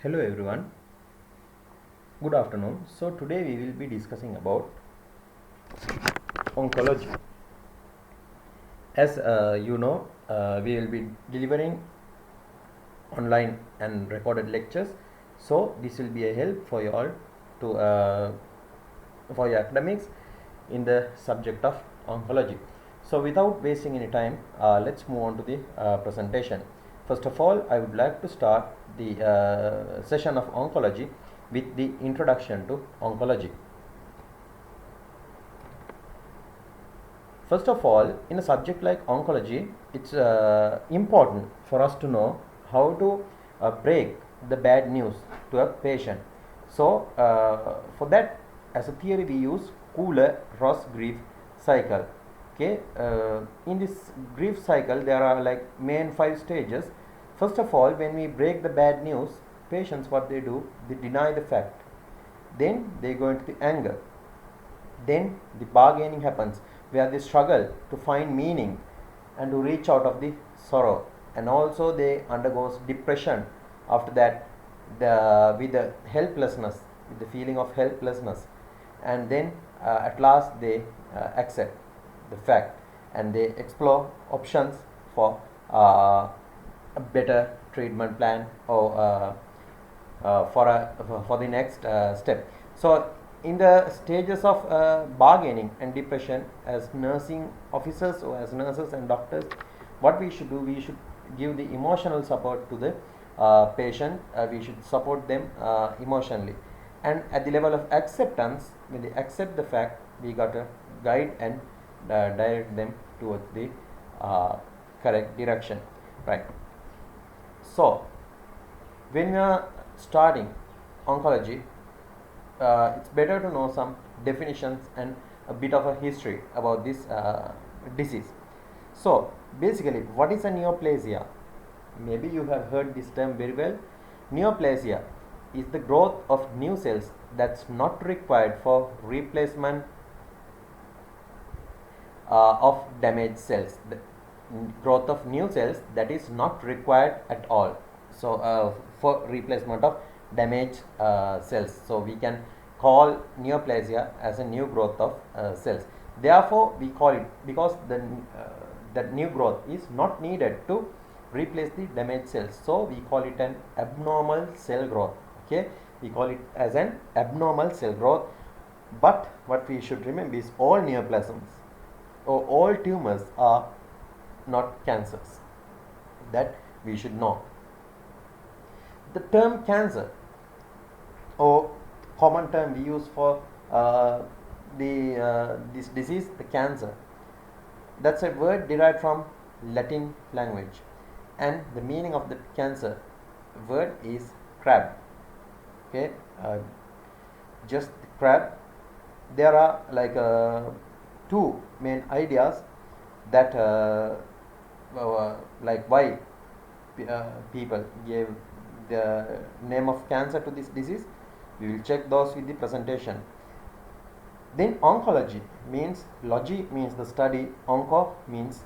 Hello everyone, good afternoon. So today we will be discussing about oncology. As we will be delivering online and recorded lectures. So this will be a help for you all to for your academics in the subject of oncology. So without wasting any time, let's move on to the presentation. First of all, I would like to start the session of oncology with the introduction to oncology. First of all, in a subject like oncology, it's important for us to know how to break the bad news to a patient. So, for that, as a theory, we use Kubler-Ross grief cycle. Okay, in this grief cycle, there are like main 5 stages. First of all, when we break the bad news, patients what they do, they deny the fact. Then they go into the anger. Then the bargaining happens where they struggle to find meaning and to reach out of the sorrow, and also they undergoes depression after that, with the helplessness, with the feeling of helplessness, and then at last they accept the fact and they explore options for a better treatment plan or for the next step. So in the stages of bargaining and depression, as nursing officers or as nurses and doctors, what we should do, we should give the emotional support to the patient. We should support them emotionally, and at the level of acceptance, when they accept the fact, we got to guide and direct them towards the correct direction, right? So when we are starting oncology, it's better to know some definitions and a bit of a history about this disease. So basically, what is a neoplasia? Maybe you have heard this term very well. Neoplasia is the growth of new cells that's not required for replacement of damaged cells. The growth of new cells that is not required at all. So for replacement of damaged cells, so we can call neoplasia as a new growth of cells. Therefore we call it, because that new growth is not needed to replace the damaged cells, so we call it an abnormal cell growth. Okay, we call it as an abnormal cell growth. But what we should remember is all neoplasms or all tumors are not cancers. That we should know. The term cancer, or common term we use for this disease, the cancer, that's a word derived from Latin language, and the meaning of the cancer word is crab. Okay, just the crab. There are like two main ideas that like why people gave the name of cancer to this disease. We will check those with the presentation. Then oncology means, logy means the study, onco means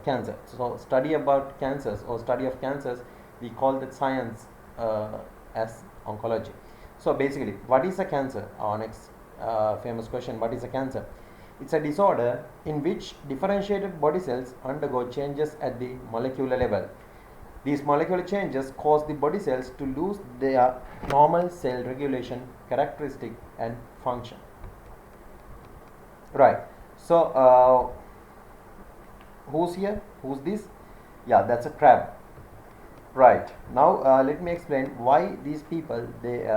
cancer. So study about cancers or study of cancers, we call that science as oncology. So basically, what is a cancer? Our next famous question, what is a cancer? It's a disorder in which differentiated body cells undergo changes at the molecular level. These molecular changes cause the body cells to lose their normal cell regulation characteristic and function. Right. So who's here? Who's this? Yeah, that's a crab. Right. Now let me explain why these people, they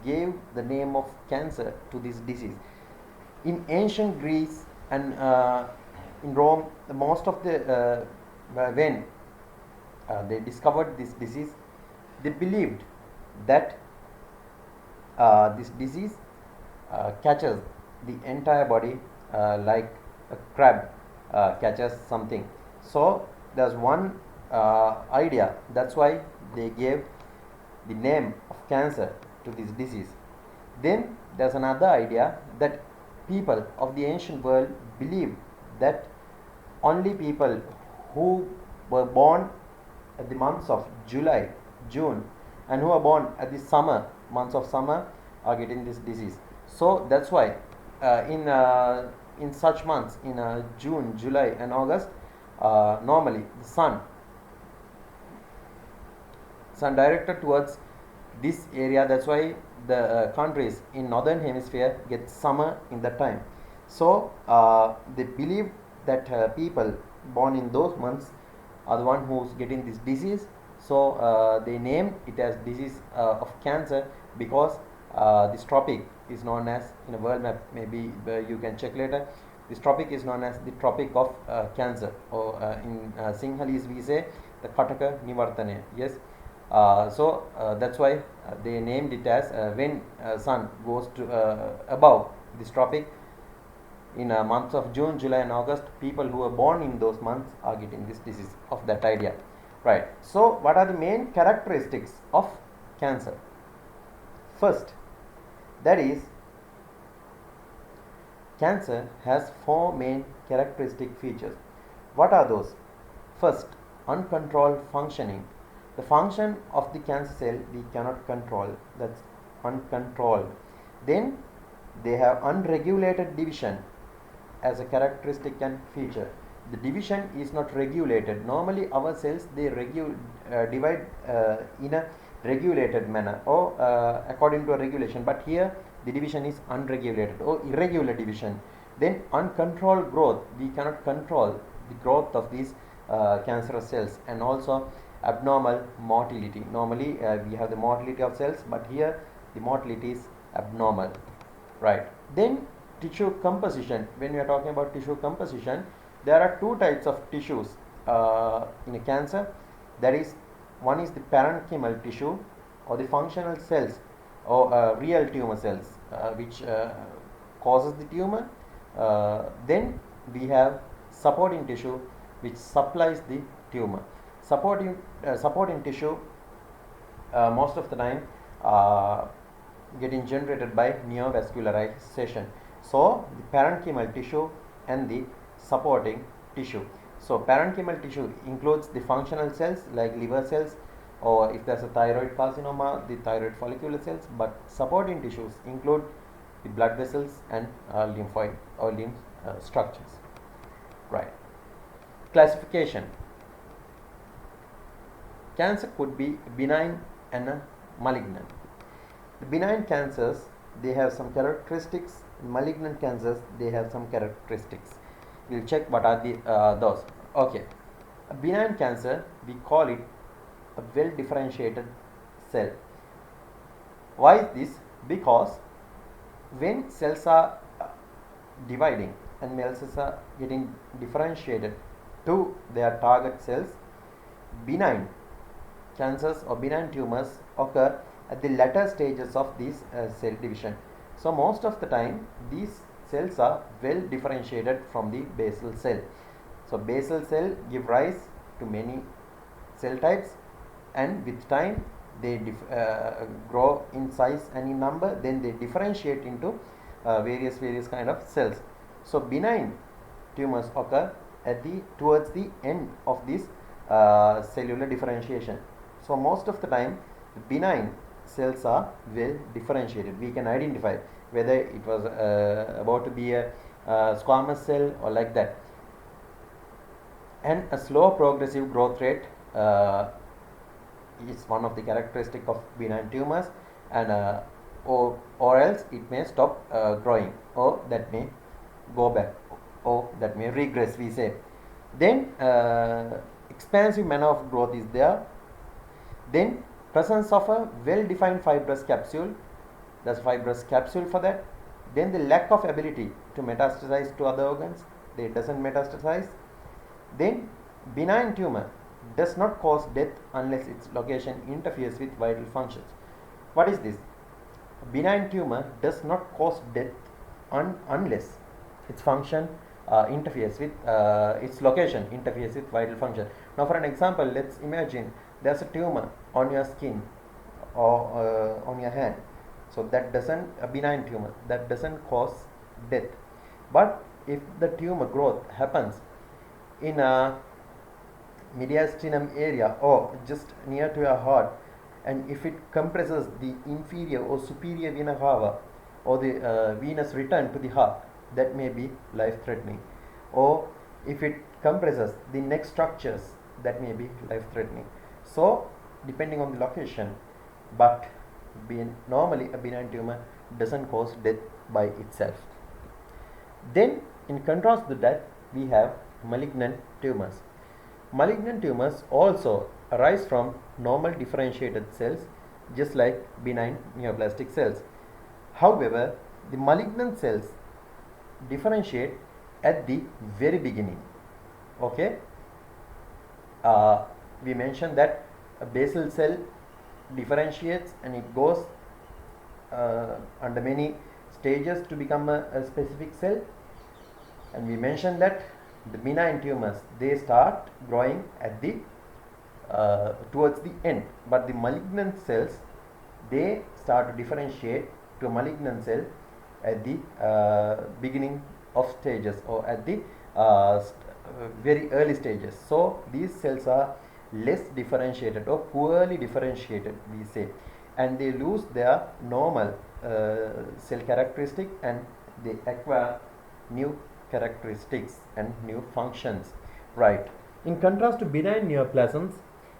gave the name of cancer to this disease. In ancient Greece and in Rome, most of the when they discovered this disease, they believed that this disease catches the entire body like a crab catches something. So there's one idea, that's why they gave the name of cancer to this disease. Then there's another idea that people of the ancient world believed that only people who were born at the months of July, June, and who are born at the summer months of summer are getting this disease. So that's why in such months in June, July, and August, normally the sun directed towards this area. That's why the countries in northern hemisphere get summer in that time. So they believe that people born in those months are the one who's getting this disease. So they name it as disease of cancer, because this tropic is known as, in a world map, maybe you can check later, this tropic is known as the tropic of cancer, or in Sinhalese we say the Kataka Nivartane. Yes. That's why they named it as, when sun goes to above this tropic in months of June, July, and August, people who are born in those months are getting this disease, of that idea, right? So what are the main characteristics of cancer? First, that is, cancer has four main characteristic features. What are those? First, uncontrolled functioning. The function of the cancer cell we cannot control, that's uncontrolled. Then they have unregulated division as a characteristic and feature. The division is not regulated. Normally our cells, they divide in a regulated manner, or according to a regulation, but here the division is unregulated or irregular division. Then uncontrolled growth, we cannot control the growth of these cancerous cells. And also abnormal motility. Normally we have the motility of cells, but here the motility is abnormal, right? Then tissue composition. When we are talking about tissue composition, there are two types of tissues in a cancer. That is, one is the parenchymal tissue, or the functional cells, or real tumor cells, which causes the tumor. Then we have supporting tissue, which supplies the tumor. Supporting tissue most of the time getting generated by neovascularization. So the parenchymal tissue and the supporting tissue. So parenchymal tissue includes the functional cells like liver cells, or if there's a thyroid carcinoma, the thyroid follicular cells. But supporting tissues include the blood vessels and lymphoid or lymph structures, right? Classification. Cancer could be benign and malignant. The benign cancers, they have some characteristics. Malignant cancers, they have some characteristics. We'll check what are the those. Okay, a benign cancer, we call it a well differentiated cell. Why is this? Because when cells are dividing and cells are getting differentiated to their target cells, benign cancers or benign tumors occur at the latter stages of this cell division. So most of the time these cells are well differentiated from the basal cell. So basal cell give rise to many cell types, and with time they grow in size and in number. Then they differentiate into various kind of cells. So benign tumors occur at towards the end of this cellular differentiation. So most of the time benign cells are well differentiated. We can identify whether it was about to be a squamous cell or like that. And a slow progressive growth rate is one of the characteristic of benign tumors, and or else it may stop growing, or that may go back, or that may regress, we say. Then expansive manner of growth is there. Then presence of a well-defined fibrous capsule. There's fibrous capsule for that. Then the lack of ability to metastasize to other organs. They doesn't metastasize. Then benign tumor does not cause death unless its location interferes with vital functions. What is this? Benign tumor does not cause death unless its function interferes with its location interferes with vital function. Now for an example, let's imagine there's a tumor on your skin or on your hand. So that doesn't, a benign tumor, that doesn't cause death. But if the tumor growth happens in a mediastinum area or just near to your heart, and if it compresses the inferior or superior vena cava or the venous return to the heart, that may be life threatening. Or if it compresses the neck structures, that may be life threatening. So depending on the location, but normally a benign tumor doesn't cause death by itself. Then in contrast to that, we have malignant tumors. Malignant tumors also arise from normal differentiated cells, just like benign neoplastic cells. However, the malignant cells differentiate at the very beginning. Okay, we mentioned that a basal cell differentiates and it goes under many stages to become a specific cell, and we mentioned that the benign tumors, they start growing at the towards the end, but the malignant cells, they start to differentiate to a malignant cell at the beginning of stages, or at the very early stages. So these cells are less differentiated or poorly differentiated, we say, and they lose their normal cell characteristic and they acquire new characteristics and new functions. Right. In contrast to benign neoplasms,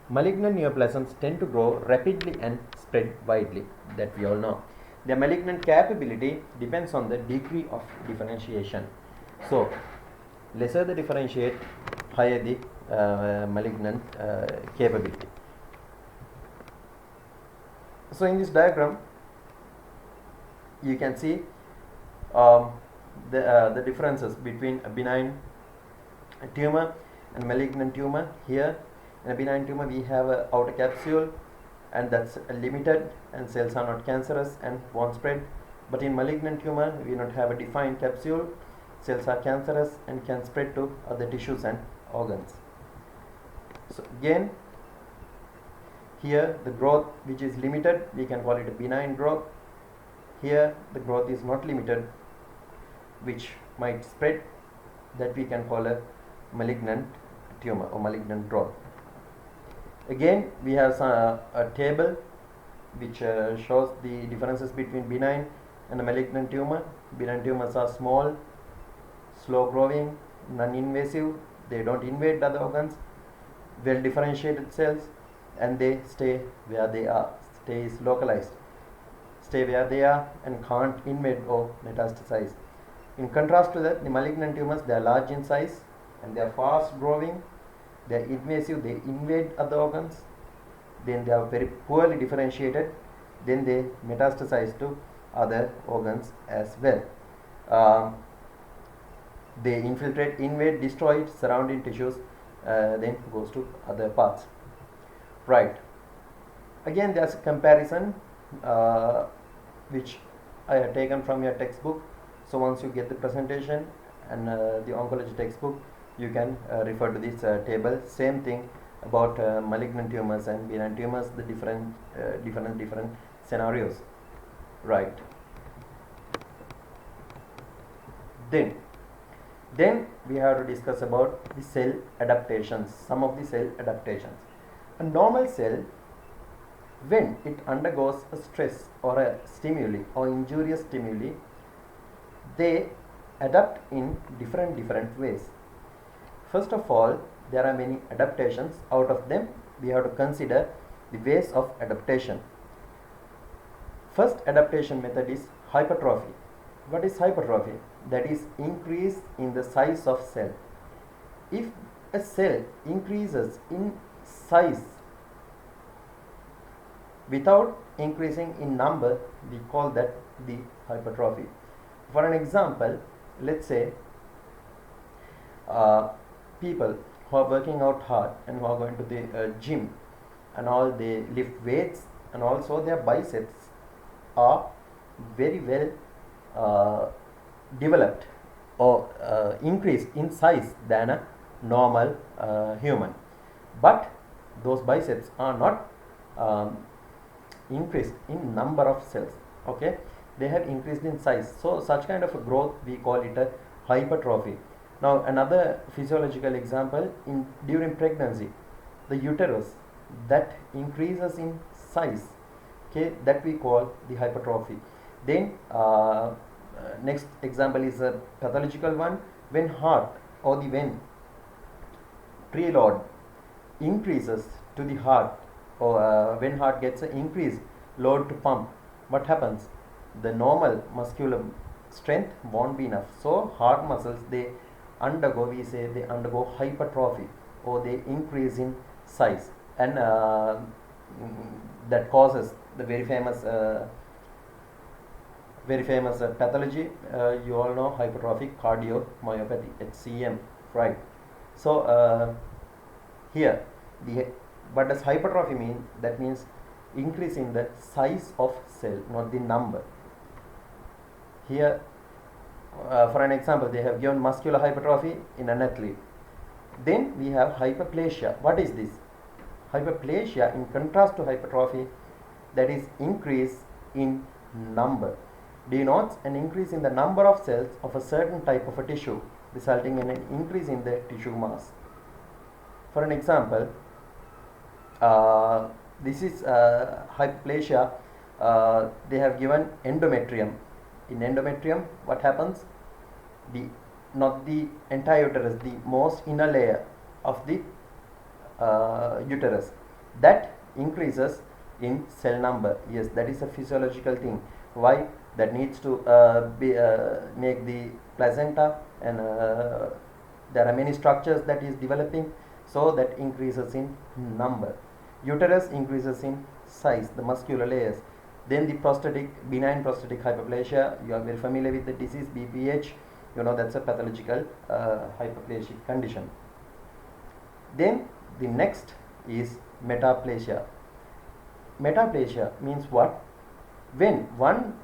malignant neoplasms tend to grow rapidly and spread widely, that we all know. Their malignant capability depends on the degree of differentiation. So lesser the differentiate, higher the malignant capability. So in this diagram, you can see the differences between a benign tumor and malignant tumor. Here in a benign tumor we have an outer capsule, and that's limited, and cells are not cancerous and won't spread. But in malignant tumor we don't have a defined capsule, cells are cancerous and can spread to other tissues and organs. So again, here the growth which is limited, we can call it a benign growth. Here the growth is not limited, which might spread, that we can call a malignant tumor or malignant growth. Again, we have a table which shows the differences between benign and a malignant tumor. Benign tumors are small, slow growing, non-invasive, they don't invade other organs, well differentiated cells, and they stay where they are, stay where they are and can't invade or metastasize. In contrast to that, the malignant tumors, they are large in size and they are fast growing, they are invasive, they invade other organs, then they are very poorly differentiated, then they metastasize to other organs as well. They infiltrate, invade, destroy surrounding tissues, then goes to other parts. Right. Again, there's a comparison which I have taken from your textbook. So once you get the presentation and the oncology textbook, you can refer to this table. Same thing about malignant tumors and benign tumors, the different scenarios. Right. Then we have to discuss about the cell adaptations, some of the cell adaptations. A normal cell, when it undergoes a stress or a stimuli or injurious stimuli, they adapt in different ways. First of all, there are many adaptations. Out of them, we have to consider the ways of adaptation. First adaptation method is hypertrophy. What is hypertrophy? That is increase in the size of cell. If a cell increases in size without increasing in number, we call that the hypertrophy. For an example, let's say people who are working out hard and who are going to the gym and all, they lift weights, and also their biceps are very well developed or increased in size than a normal human, but those biceps are not increased in number of cells. Okay, they have increased in size. So such kind of a growth, we call it a hypertrophy. Now another physiological example, during pregnancy, the uterus that increases in size, okay, that we call the hypertrophy. Then next example is a pathological one. When heart or the vein preload increases to the heart, or when heart gets an increased load to pump, what happens? The normal muscular strength won't be enough, so heart muscles, they undergo, we say they undergo hypertrophy, or they increase in size, and that causes the very famous pathology, you all know, hypertrophic cardiomyopathy, HCM, right? So here, the what does hypertrophy mean? That means increase in the size of cell, not the number. Here, for an example, they have given muscular hypertrophy in an athlete. Then we have hyperplasia. What is this? Hyperplasia, in contrast to hypertrophy, that is increase in number, denotes an increase in the number of cells of a certain type of a tissue, resulting in an increase in the tissue mass. For an example, this is hyperplasia. They have given endometrium. In endometrium, what happens? Not the entire uterus, the most inner layer of the uterus, that increases in cell number. Yes, that is a physiological thing. Why? That needs to make the placenta, and there are many structures that is developing, so that increases in number. Uterus increases in size, the muscular layers. Then the benign prostatic hyperplasia, you are very familiar with the disease, BPH, you know, that's a pathological hyperplasic condition. Then the next is metaplasia. Metaplasia means what? When one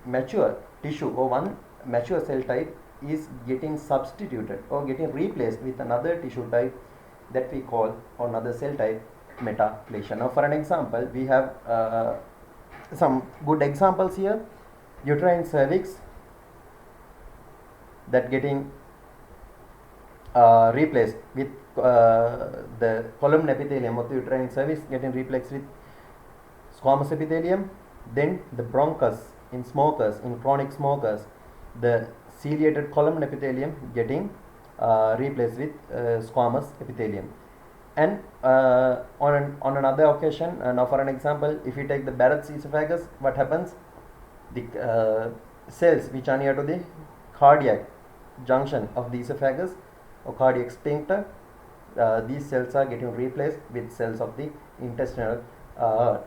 mature tissue or one mature cell type is getting substituted or getting replaced with another tissue type, that we call, or another cell type, metaplasia. Now for an example, we have some good examples here. Uterine cervix that getting replaced with the column epithelium of the uterine cervix getting replaced with squamous epithelium. Then the bronchus in smokers, in chronic smokers, the ciliated column epithelium getting replaced with squamous epithelium. And on another occasion, now for an example, if you take the Barrett's esophagus, what happens? The cells which are near to the cardiac junction of the esophagus or cardiac sphincter, these cells are getting replaced with cells of the intestinal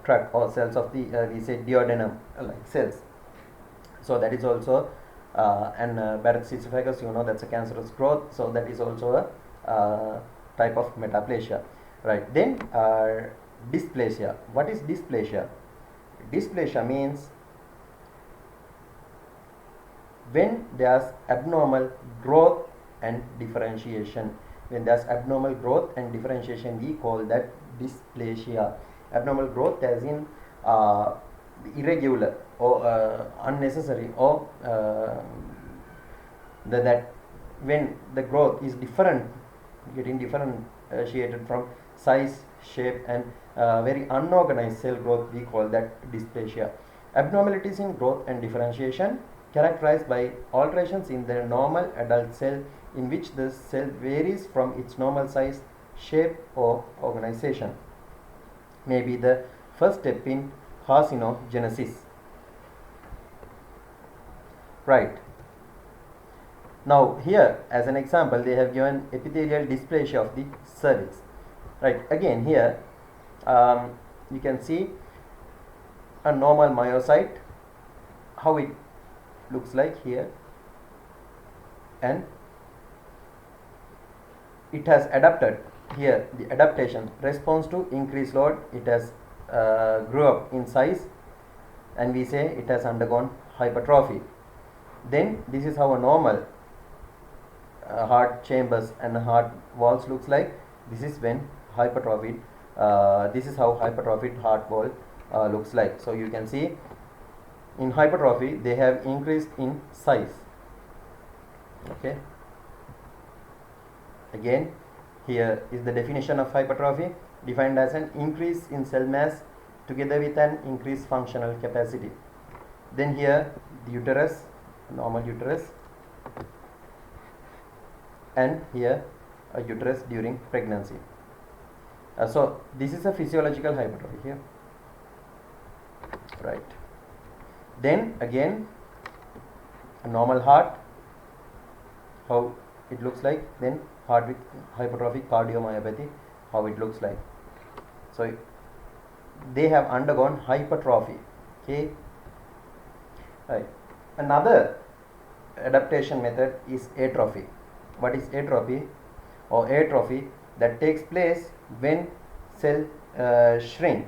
tract, or cells of the we say duodenum like cells. So that is also and Barrett's esophagus, you know, that's a cancerous growth, so that is also a type of metaplasia, right? Then dysplasia. What is dysplasia? Dysplasia means when there's abnormal growth and differentiation. When there's abnormal growth and differentiation, we call that dysplasia. Abnormal growth as in irregular or unnecessary, or that when the growth is different, getting differentiated from size, shape, and very unorganized cell growth, we call that dysplasia. Abnormalities in growth and differentiation characterized by alterations in the normal adult cell, in which the cell varies from its normal size, shape, or organization, may be the first step in carcinogenesis. Right. Now here, as an example, they have given epithelial dysplasia of the cervix. Right. Again here, you can see a normal myocyte, how it looks like here, and it has adapted here, the adaptation response to increased load. It has grew up in size, and we say it has undergone hypertrophy. Then this is how a normal heart chambers and heart walls looks like. This is when hypertrophied. This is how hypertrophied heart wall looks like. So you can see in hypertrophy they have increased in size. Okay. Again, here is the definition of hypertrophy, defined as an increase in cell mass together with an increased functional capacity. Then here the uterus, normal uterus, and here a uterus during pregnancy. So this is a physiological hypertrophy here, right? Then again a normal heart, how it looks like. Then heart with hypertrophic cardiomyopathy, how it looks like. So they have undergone hypertrophy. Okay, right. Another adaptation method is atrophy. What is atrophy? Or atrophy that takes place when cell shrink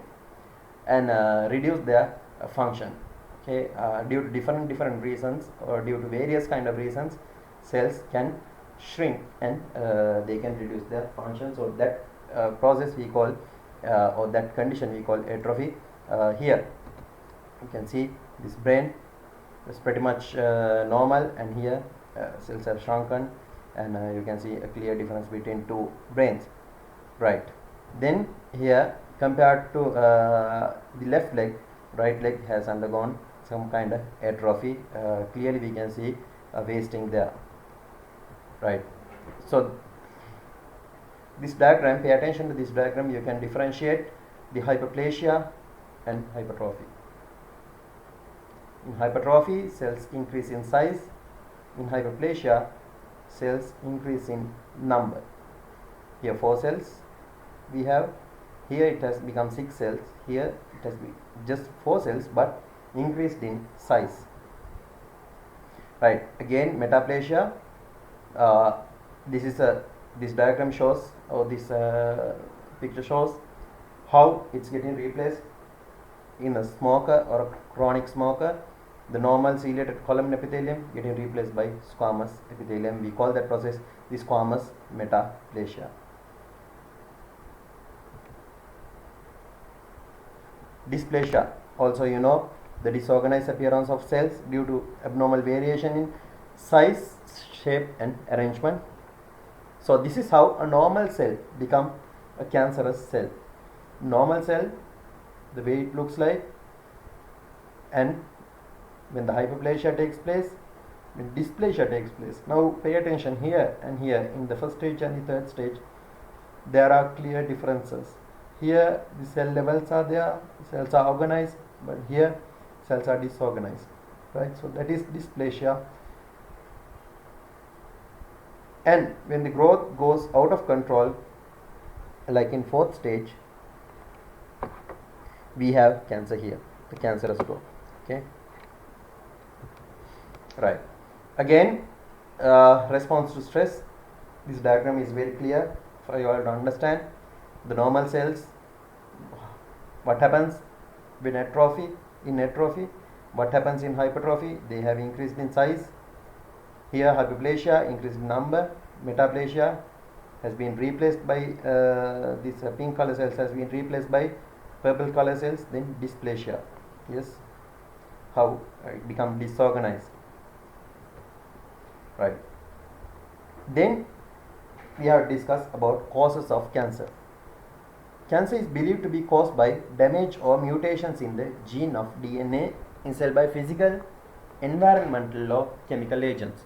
and reduce their function. Okay, due to different reasons, or due to various kind of reasons, cells can shrink and they can reduce their function. So that process we call or that condition we call atrophy. Here you can see this brain is pretty much normal, and here cells have shrunken, and you can see a clear difference between two brains, right? Then here compared to the left leg, right leg has undergone some kind of atrophy. Clearly we can see wasting there, right? So this diagram, pay attention to this diagram, you can differentiate the hyperplasia and hypertrophy. In hypertrophy, cells increase in size. In hyperplasia, cells increase in number. Here 4 cells we have, here it has become 6 cells, here it has been just 4 cells but increased in size, right? Again metaplasia, this diagram shows, or this picture shows how it's getting replaced in a smoker or a chronic smoker. The normal ciliated column epithelium getting replaced by squamous epithelium. We call that process the squamous metaplasia. Dysplasia, also you know, the disorganized appearance of cells due to abnormal variation in size, shape and arrangement. So this is how a normal cell become a cancerous cell. Normal cell, the way it looks like, and when the hyperplasia takes place, when dysplasia takes place. Now pay attention here and here. In the first stage and the third stage, there are clear differences. Here the cell levels are there, cells are organized, but here cells are disorganized, right? So that is dysplasia. And when the growth goes out of control, like in fourth stage, we have cancer here, the cancerous growth. Okay, right. Again, response to stress. This diagram is very clear for you all to understand. The normal cells, what happens when atrophy? In atrophy, what happens in hypertrophy? They have increased in size. Here hyperplasia, increased in number. Metaplasia has been replaced by this pink color cells has been replaced by purple color cells. Then dysplasia, yes, how it become disorganized, right? Then we have discussed about causes of cancer. Cancer is believed to be caused by damage or mutations in the gene of DNA in cell by physical, environmental or chemical agents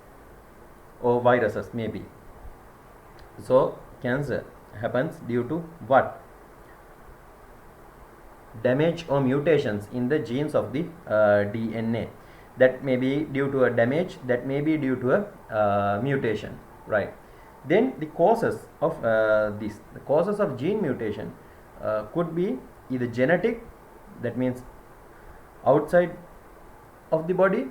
or viruses maybe. So cancer happens due to what? Damage or mutations in the genes of the DNA. That may be due to a damage, that may be due to a mutation, right? Then the causes of the causes of gene mutation could be either genetic, that means outside of the body,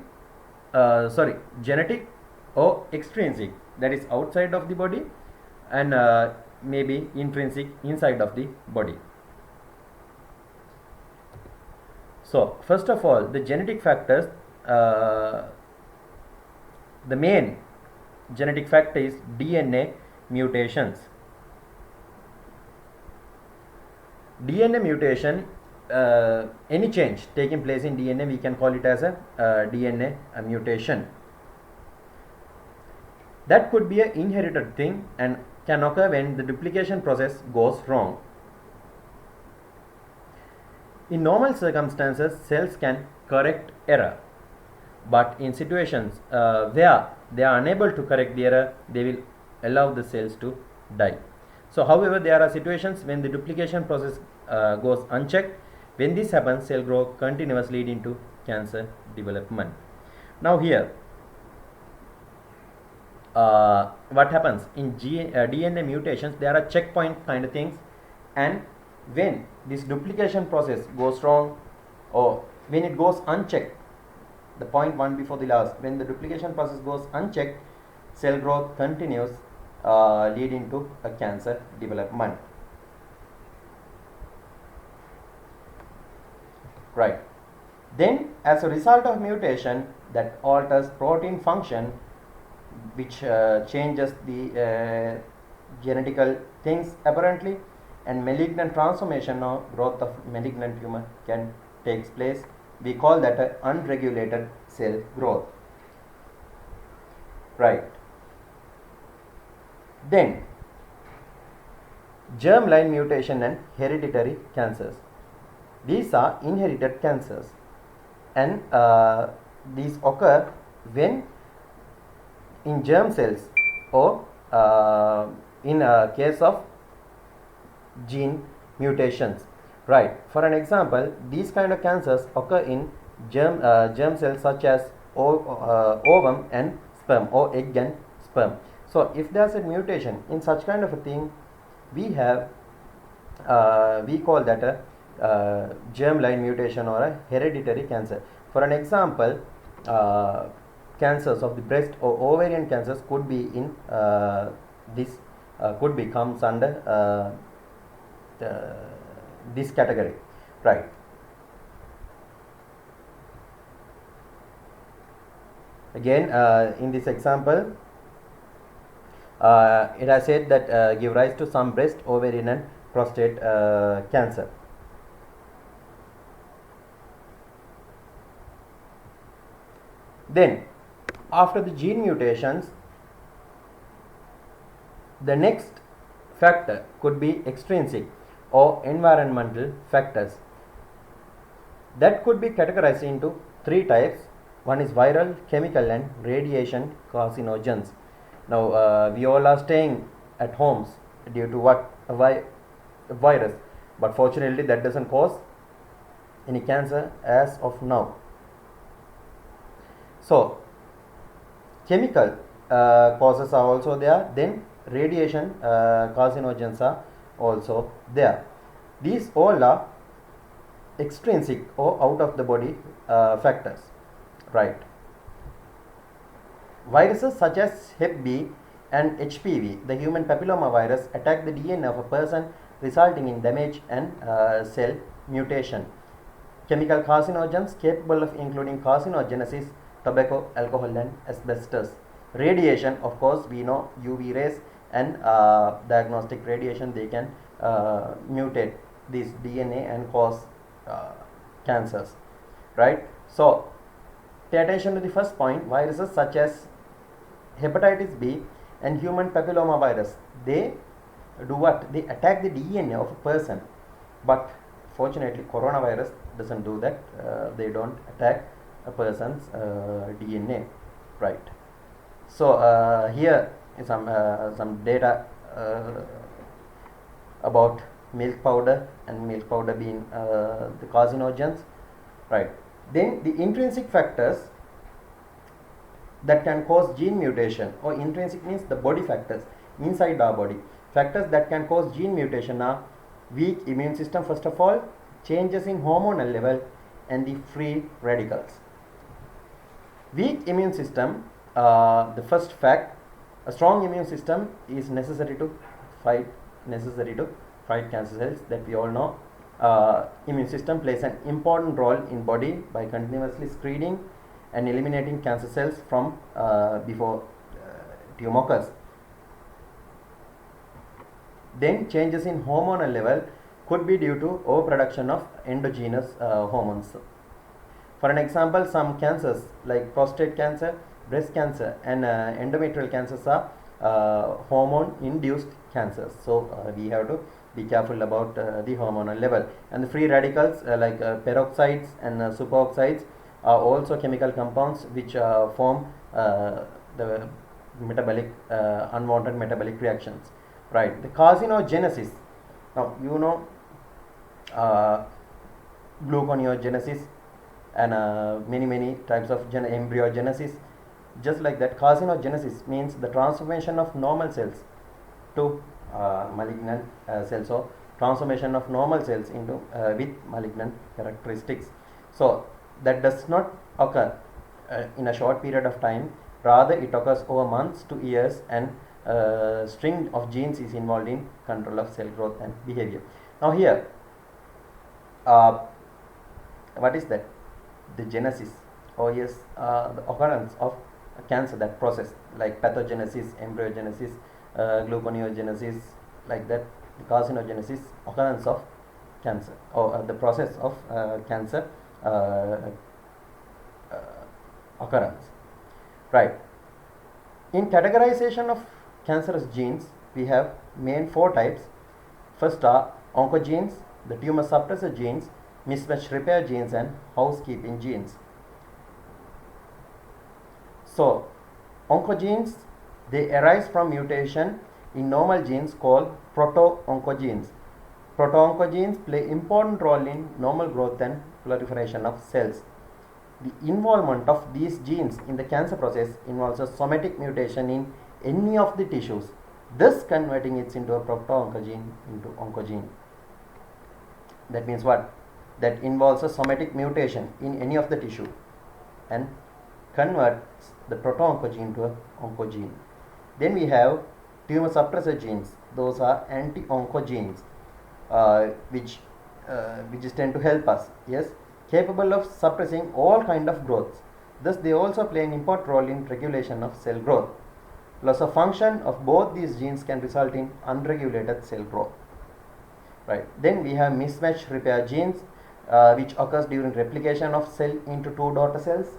genetic, or extrinsic, that is outside of the body, and maybe intrinsic, inside of the body. So first of all, the genetic factors, the main genetic factor is DNA mutations. DNA mutation, any change taking place in DNA, we can call it as a DNA mutation. That could be an inherited thing and can occur when the duplication process goes wrong. In normal circumstances, cells can correct error, but in situations where they are unable to correct the error, they will allow the cells to die. So however, there are situations when the duplication process goes unchecked. When this happens, cell growth continues, leading to cancer development. Now here, what happens in DNA mutations, there are checkpoint kind of things, and when this duplication process goes wrong or when it goes unchecked, the point one before the last, when the duplication process goes unchecked, cell growth continues, leading to a cancer development. Right. Then as a result of mutation that alters protein function, which changes the genetical things apparently, and malignant transformation or growth of malignant tumor can takes place. We call that a unregulated cell growth. Right. Then germline mutation and hereditary cancers. These are inherited cancers, and these occur when in germ cells or in a case of gene mutations. Right. For an example, these kind of cancers occur in germ cells such as ovum and sperm, or egg and sperm. So if there's a mutation in such kind of a thing, we have we call that a germline mutation or a hereditary cancer. For an example, cancers of the breast or ovarian cancers could be in this could be comes under this category. Right. Again, in this example, it has said that give rise to some breast, ovarian and prostate cancer. Then after the gene mutations, the next factor could be extrinsic or environmental factors. That could be categorized into three types. One is viral, chemical and radiation carcinogens. Now we all are staying at homes due to what? A virus, but fortunately that doesn't cause any cancer as of now. So chemical causes are also there, then radiation carcinogens are also there. These all are extrinsic or out of the body factors. Right. Viruses such as Hep B and HPV, the human papilloma virus, attack the DNA of a person, resulting in damage and cell mutation. Chemical carcinogens capable of including carcinogenesis, tobacco, alcohol and asbestos. Radiation, of course, we know UV rays and diagnostic radiation, they can mutate this DNA and cause cancers. Right. So pay attention to the first point. Viruses such as hepatitis B and human papilloma virus, they do what? They attack the DNA of a person, but fortunately coronavirus doesn't do that. They don't attack a person's DNA. Right. So here is some data about milk powder, and milk powder being the carcinogens. Right. Then the intrinsic factors that can cause gene mutation, or intrinsic means the body factors inside our body. Factors that can cause gene mutation are weak immune system, first of all, changes in hormonal level, and the free radicals. Weak immune system, the first fact, a strong immune system is necessary to fight cancer cells, that we all know. Immune system plays an important role in body by continuously screening and eliminating cancer cells from before tumor occurs. Then changes in hormonal level could be due to overproduction of endogenous hormones. For an example, some cancers like prostate cancer, breast cancer and endometrial cancers are hormone induced cancers. So we have to be careful about the hormonal level. And the free radicals like peroxides and superoxides are also chemical compounds which form the metabolic unwanted metabolic reactions. Right. The carcinogenesis. Now you know gluconeogenesis and many types of embryogenesis. Just like that, carcinogenesis means the transformation of normal cells to malignant cells, or transformation of normal cells into with malignant characteristics. So that does not occur in a short period of time, rather it occurs over months to years, and string of genes is involved in control of cell growth and behavior. Now here, what is that? The genesis, or yes, the occurrence of cancer, that process like pathogenesis, embryogenesis, gluconeogenesis, like that, the carcinogenesis, occurrence of cancer, or the process of cancer occurrence. Right. In categorization of cancerous genes, we have main 4 types. First are oncogenes, the tumor suppressor genes, mismatch repair genes, and housekeeping genes. So oncogenes, they arise from mutation in normal genes called proto-oncogenes. Proto-oncogenes play important role in normal growth and proliferation of cells. The involvement of these genes in the cancer process involves a somatic mutation in any of the tissues, thus converting it into a proto-oncogene into oncogene. That means what? That involves a somatic mutation in any of the tissue and converts the proto-oncogene to a oncogene. Then we have tumor suppressor genes. Those are anti-oncogenes, which tend to help us. Yes, capable of suppressing all kind of growths. Thus, they also play an important role in regulation of cell growth. Loss of function of both these genes can result in unregulated cell growth. Right. Then we have mismatch repair genes, which occurs during replication of cell into 2 daughter cells.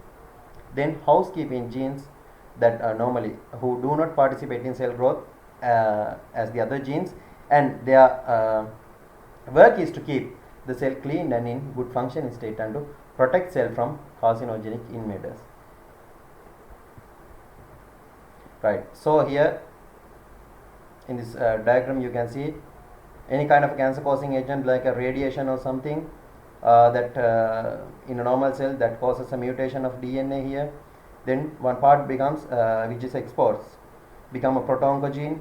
Then housekeeping genes, that normally who do not participate in cell growth as the other genes, and their work is to keep the cell clean and in good functioning state and to protect cell from carcinogenic invaders. Right. So here in this diagram you can see any kind of cancer causing agent like a radiation or something that in a normal cell that causes a mutation of DNA here. Then one part becomes which is exports become a proto-oncogene,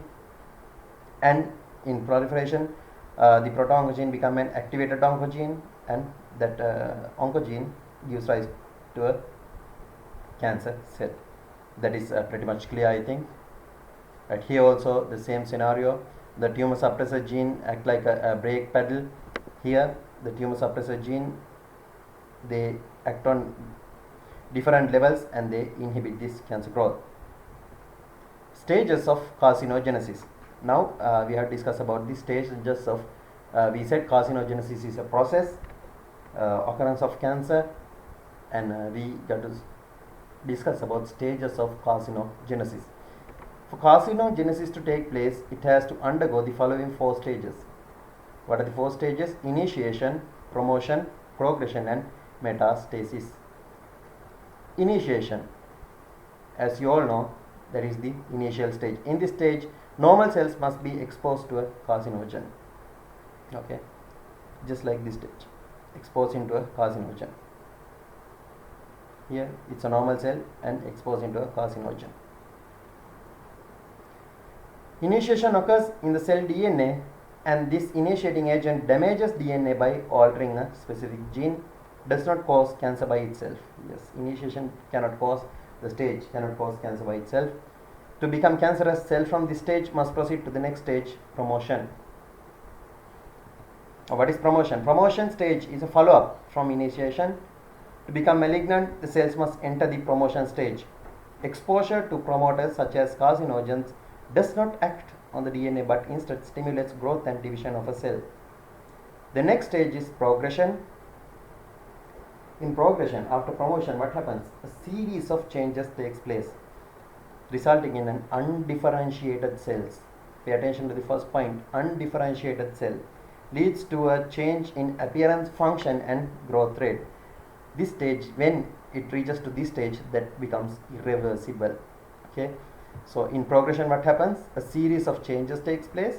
and in proliferation the proto-oncogene become an activated oncogene, and that oncogene gives rise to a cancer cell. That is pretty much clear, I think. Right. Here also the same scenario. The tumor suppressor gene act like a brake pedal. Here the tumor suppressor gene, they act on different levels and they inhibit this cancer growth. Stages of carcinogenesis. Now we have discussed about the stages of we said carcinogenesis is a process, occurrence of cancer, and we got to discuss about stages of carcinogenesis. For carcinogenesis to take place, it has to undergo the following 4 stages. What are the 4 stages? Initiation, promotion, progression, and metastasis. Initiation, as you all know, that is the initial stage. In this stage, normal cells must be exposed to a carcinogen. Okay, just like this stage, exposed into a carcinogen. Here it's a normal cell and exposed into a carcinogen. Initiation occurs in the cell DNA, and this initiating agent damages DNA by altering a specific gene. Does not cause cancer by itself. Yes, initiation cannot cause the stage, cannot cause cancer by itself. To become cancerous, cell from this stage must proceed to the next stage, promotion. What is promotion? Promotion stage is a follow-up from initiation. To become malignant, the cells must enter the promotion stage. Exposure to promoters such as carcinogens does not act on the DNA but instead stimulates growth and division of a cell. The next stage is progression. In progression, after promotion, what happens? A series of changes takes place, resulting in an undifferentiated cells. pay attention to the first point, undifferentiated cell, leads to a change in appearance, function and growth rate. This stage, when it reaches to this stage, that becomes irreversible. Okay, so in progression what happens? A series of changes takes place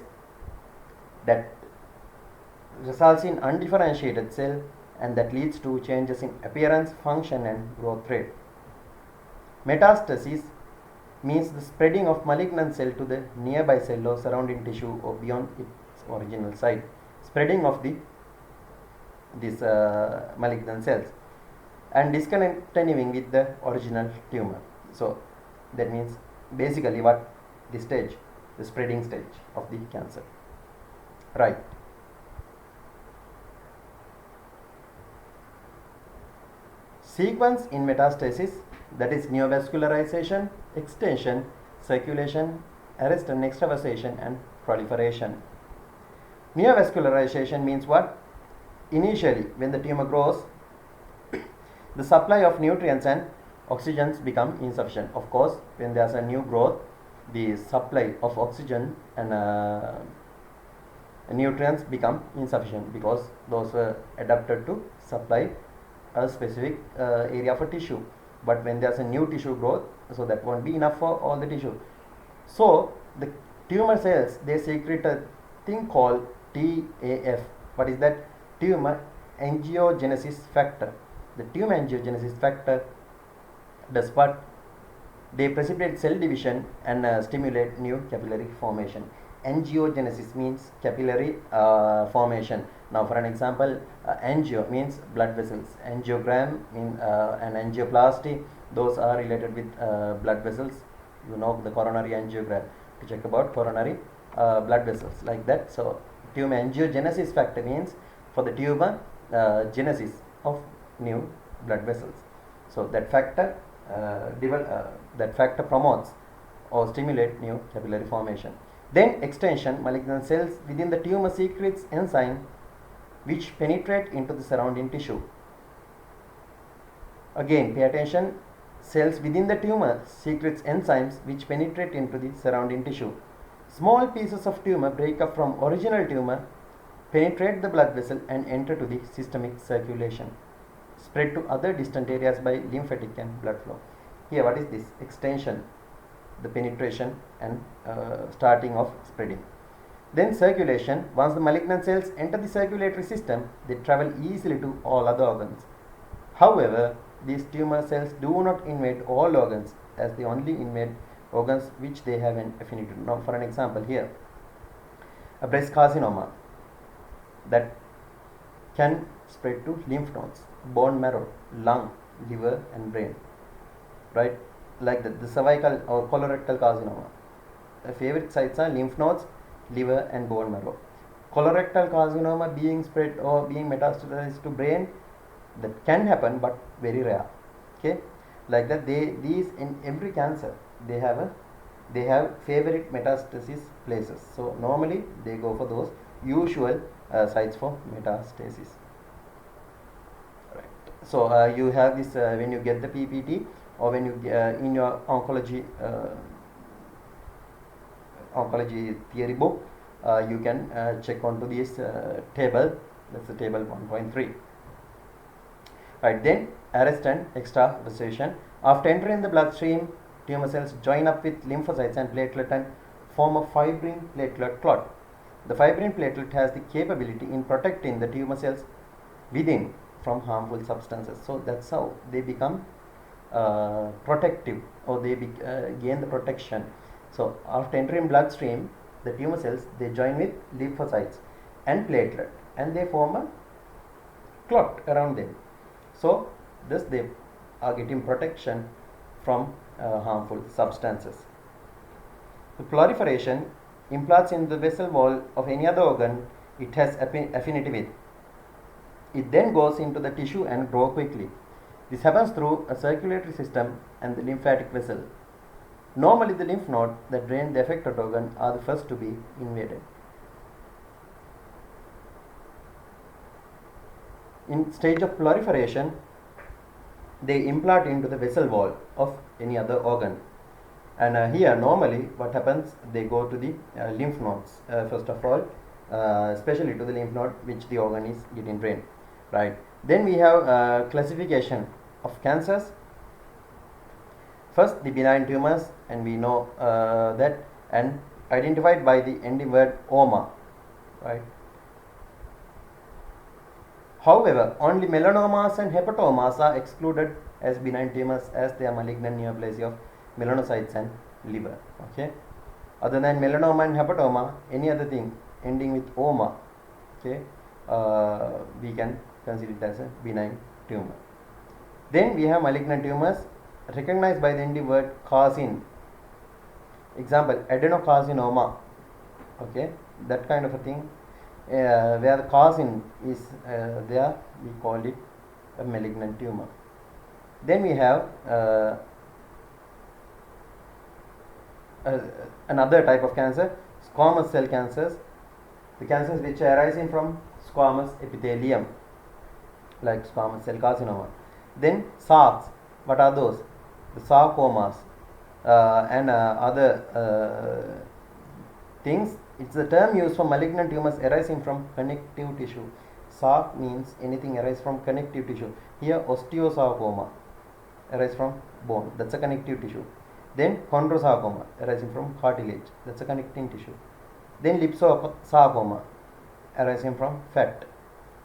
that results in undifferentiated cell, and that leads to changes in appearance, function and growth rate. Metastasis means the spreading of malignant cell to the nearby cell or surrounding tissue or beyond its original site. Spreading of these malignant cells and discontinuing with the original tumor. So that means basically what the stage, the spreading stage of the cancer. Right. Sequence in metastasis, that is neovascularization, extension, circulation, arrest and extravasation and proliferation. Neovascularization means what? Initially, when the tumor grows, the supply of nutrients and oxygens become insufficient. Of course, when there is a new growth, the supply of oxygen and nutrients become insufficient because those were adapted to supply a specific area for tissue. But when there is a new tissue growth, so that won't be enough for all the tissue. So the tumor cells, they secrete a thing called TAF. What is that? Tumor angiogenesis factor. The tumor angiogenesis factor does what? They precipitate cell division and stimulate new capillary formation. Angiogenesis means capillary formation. Now for an example, angio means blood vessels, angiogram and angioplasty, those are related with blood vessels. You know the coronary angiogram to check about coronary blood vessels, like that. So tumor angiogenesis factor means for the tumor genesis of new blood vessels. So that factor promotes or stimulate new capillary formation. Then extension, malignant cells within the tumor secretes enzyme which penetrate into the surrounding tissue. Again, pay attention, cells within the tumor secretes enzymes which penetrate into the surrounding tissue. Small pieces of tumor break up from original tumor, penetrate the blood vessel and enter to the systemic circulation. Spread to other distant areas by lymphatic and blood flow. Here what is this? Extension, the penetration and starting of spreading. Then circulation, once the malignant cells enter the circulatory system, they travel easily to all other organs. However, these tumor cells do not invade all organs, as they only invade organs which they have an affinity to. Now for an example here, a breast carcinoma that can spread to lymph nodes, bone marrow, lung, liver and brain, right? Like that, the cervical or colorectal carcinoma, the favorite sites are lymph nodes, liver and bone marrow. Colorectal carcinoma being spread or being metastasized to brain, that can happen but very rare. Okay, like that, these in every cancer they have favorite metastasis places. So normally they go for those usual sites for metastasis. Right. So you have this when you get the PPT or when you in your oncology theory book, you can check onto this table. That's the table 1.3. Right, then arrest and extravasation. After entering the bloodstream, tumor cells join up with lymphocytes and platelet and form a fibrin platelet clot. The fibrin platelet has the capability in protecting the tumor cells within from harmful substances. So that's how they become protective, or they gain the protection. So after entering bloodstream, the tumor cells, they join with lymphocytes and platelet and they form a clot around them. So thus they are getting protection from harmful substances. The proliferation implants in the vessel wall of any other organ it has affinity with. It then goes into the tissue and grows quickly. This happens through a circulatory system and the lymphatic vessel. Normally the lymph node that drain the affected organ are the first to be invaded. In stage of proliferation, they implant into the vessel wall of any other organ. And here normally what happens, they go to the lymph nodes first of all, especially to the lymph node which the organ is getting drained, right? Then we have classification of cancers. First, the benign tumors, and we know that, and identified by the ending word oma, right? However, only melanomas and hepatomas are excluded as benign tumors, as they are malignant neoplasia of melanocytes and liver. Okay. Other than melanoma and hepatoma, any other thing ending with oma, okay, we can consider it as a benign tumor. Then we have malignant tumors recognized by the ending word carcin. Example, adenocarcinoma. Okay, that kind of a thing. Where the carcin is there, we call it a malignant tumor. Then we have another type of cancer, squamous cell cancers, the cancers which are arising from squamous epithelium, like squamous cell carcinoma. Then sarcs, what are those? The sarcomas and other things. It's the term used for malignant tumors arising from connective tissue. Sarc means anything arise from connective tissue. Here osteosarcoma arise from bone, that's a connective tissue. Then chondrosarcoma arising from cartilage, that's a connecting tissue. Then lipsarcoma arising from fat.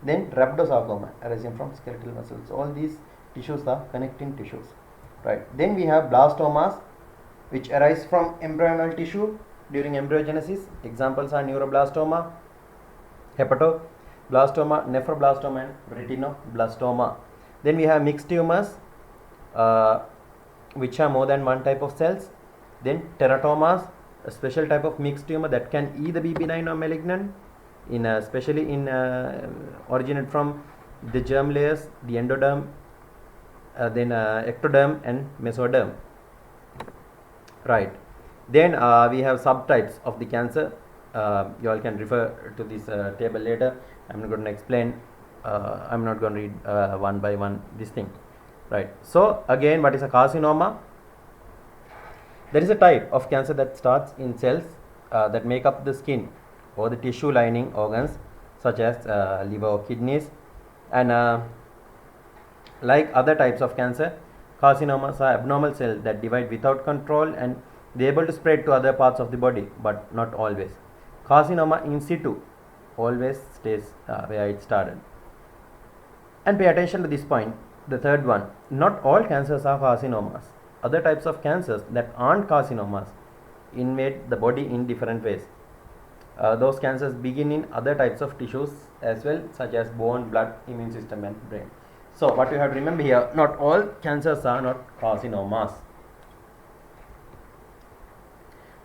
Then rhabdosarcoma arising from skeletal muscles. All these tissues are connecting tissues, right? Then we have blastomas which arise from embryonal tissue during embryogenesis. Examples are neuroblastoma, hepatoblastoma, nephroblastoma and retinoblastoma. Then we have mixed tumors which are more than one type of cells. Then teratomas, a special type of mixed tumor that can either be benign or malignant, especially in originate from the germ layers, the endoderm, then ectoderm and mesoderm, right? Then we have subtypes of the cancer. You all can refer to this table later. I'm not going to explain, I'm not going to read one by one this thing, right? So again, what is a carcinoma? There is a type of cancer that starts in cells that make up the skin or the tissue lining organs such as liver or kidneys, and like other types of cancer, carcinomas are abnormal cells that divide without control and they are able to spread to other parts of the body, but not always. Carcinoma in situ always stays where it started. And pay attention to this point, the third one. Not all cancers are carcinomas. Other types of cancers that aren't carcinomas invade the body in different ways. Those cancers begin in other types of tissues as well, such as bone, blood, immune system and brain. So what you have to remember here, not all cancers are not carcinomas.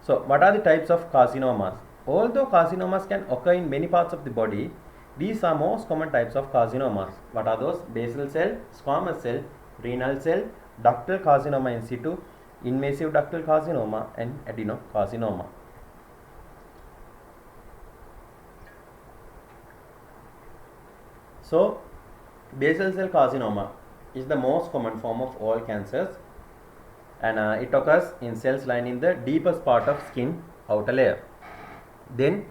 So what are the types of carcinomas? Although carcinomas can occur in many parts of the body, these are most common types of carcinomas. What are those? Basal cell, squamous cell, renal cell, ductal carcinoma in situ, invasive ductal carcinoma and adenocarcinoma. So basal cell carcinoma is the most common form of all cancers, and it occurs in cells lining the deepest part of skin outer layer. Then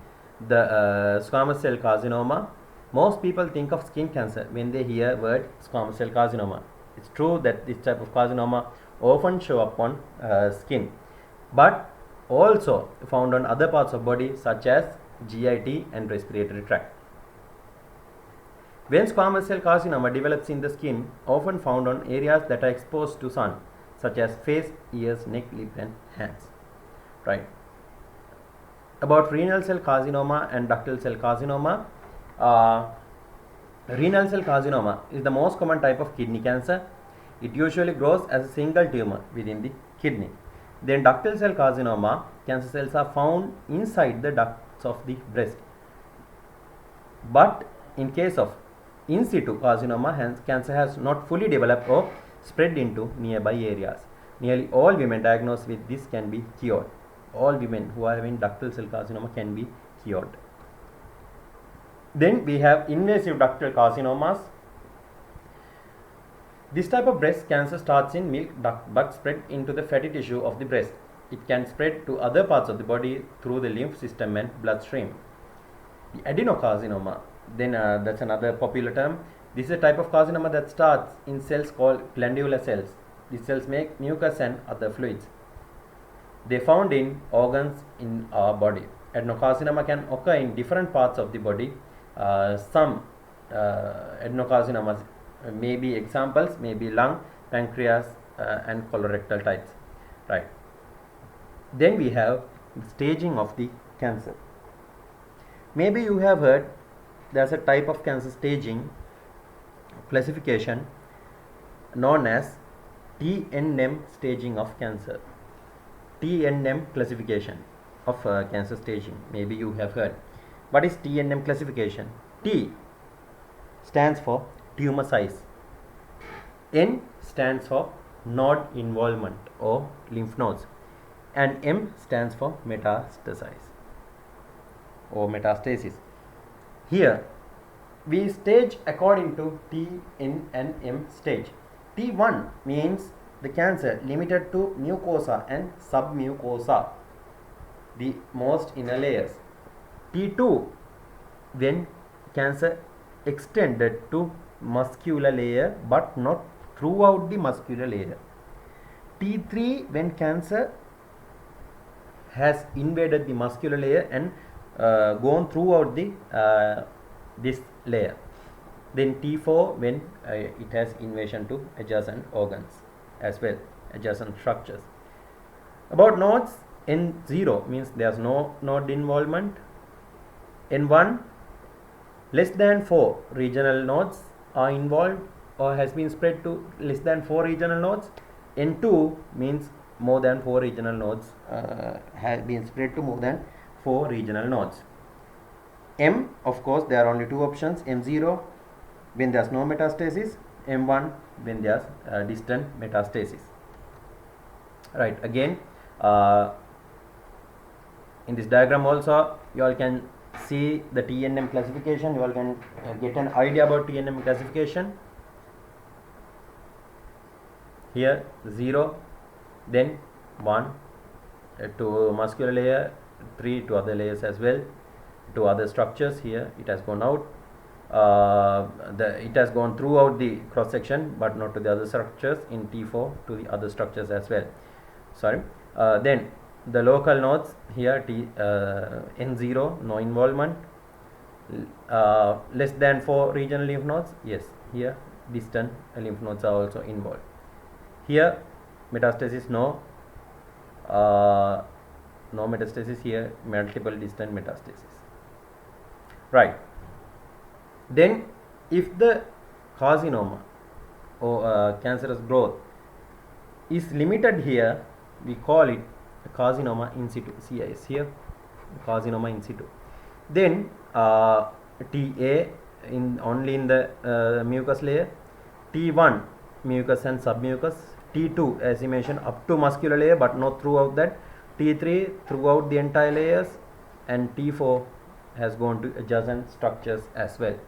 the squamous cell carcinoma. Most people think of skin cancer when they hear word squamous cell carcinoma. It's true that this type of carcinoma often show up on skin, but also found on other parts of body such as GIT and respiratory tract. When squamous cell carcinoma develops in the skin, often found on areas that are exposed to sun, such as face, ears, neck, lip and hands, right? About renal cell carcinoma and ductal cell carcinoma. Renal cell carcinoma is the most common type of kidney cancer. It usually grows as a single tumor within the kidney. Then ductal cell carcinoma, cancer cells are found inside the ducts of the breast. But in case of in situ carcinoma, cancer has not fully developed or spread into nearby areas. Nearly all women diagnosed with this can be cured. All women who are having ductal cell carcinoma can be cured. Then we have invasive ductal carcinomas. This type of breast cancer starts in milk duct but spread into the fatty tissue of the breast. it can spread to other parts of the body through the lymph system and bloodstream. The adenocarcinoma, then that's another popular term. This is a type of carcinoma that starts in cells called glandular cells. These cells make mucus and other fluids. They found in organs in our body. Adenocarcinoma can occur in different parts of the body. Some adenocarcinomas may be examples, may be lung, pancreas, and colorectal types. Right. Then we have staging of the cancer. Maybe you have heard there's a type of cancer staging classification known as TNM staging of cancer. TNM classification of cancer staging. Maybe you have heard. What is TNM classification? T stands for tumor size. N stands for node involvement or lymph nodes. And M stands for metastasis or metastasis. Here we stage according to T, N and M stage. T1 means the cancer limited to mucosa and submucosa, the most inner layers. T2 when cancer extended to muscular layer but not throughout the muscular layer. T3 when cancer has invaded the muscular layer and gone throughout the this layer. Then T4 when it has invasion to adjacent organs as well, adjacent structures. About nodes, N0 means there's no node involvement. N1 less than 4 regional nodes are involved or has been spread to less than 4 regional nodes. N2 means more than 4 regional nodes have been spread to more than 4 regional nodes. M, of course, there are only two options. M0 when there's no metastasis, M1 when there's distant metastasis. Right, again in this diagram also you all can see the TNM classification. You all can get an idea about TNM classification. Here 0, then 1 to muscular layer, 3 to other layers as well, to other structures. Here it has gone out, it has gone throughout the cross section but not to the other structures. In T4 to the other structures as well. Sorry. Then the local nodes here, N0 no involvement, less than 4 regional lymph nodes, yes, here distant lymph nodes are also involved. Here metastasis no, no metastasis. Here multiple distant metastasis. Right. Then if the carcinoma or cancerous growth is limited here, we call it carcinoma in situ, CIS here, carcinoma in situ. Then TA in only in the mucus layer, T1 mucus and submucus, T2 as you mentioned up to muscular layer but not throughout that, T3 throughout the entire layers, and T4 has gone to adjacent structures as well.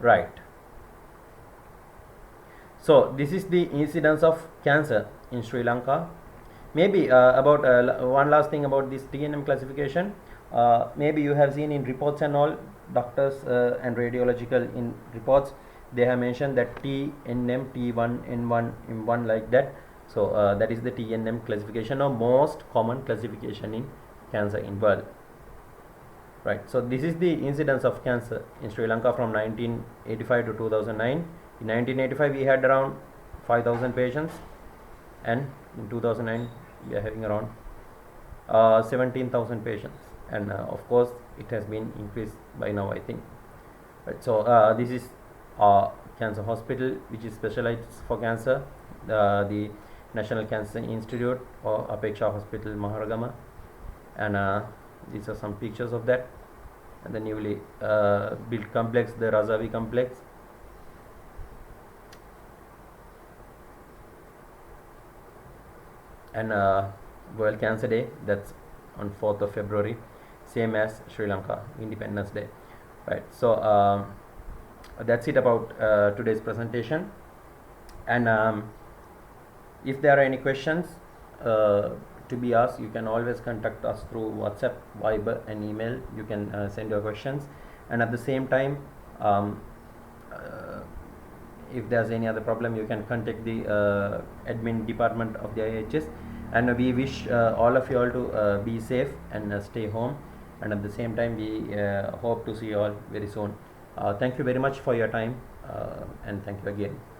Right. So this is the incidence of cancer in Sri Lanka. Maybe about one last thing about this TNM classification. Maybe you have seen in reports and all, doctors and radiological in reports, they have mentioned that TNM, T1, N1, M1 like that. So that is the TNM classification, or most common classification in cancer in world. Right. So this is the incidence of cancer in Sri Lanka from 1985 to 2009. In 1985 we had around 5,000 patients, and in 2009 we are having around 17,000 patients, and of course it has been increased by now, I think. Right. So this is cancer hospital which is specialized for cancer, the National Cancer Institute or Apeksha Hospital Maharagama, and these are some pictures of that, and the newly built complex, the Razavi complex. And World Cancer Day, that's on 4th of February, same as Sri Lanka Independence Day. Right. So that's it about today's presentation, and if there are any questions, to be asked, you can always contact us through WhatsApp, Viber, and email. You can send your questions, and at the same time, um, uh, if there's any other problem, you can contact the admin department of the IHS. And we wish all of you all to be safe and stay home, and at the same time we hope to see you all very soon. Thank you very much for your time, and thank you again.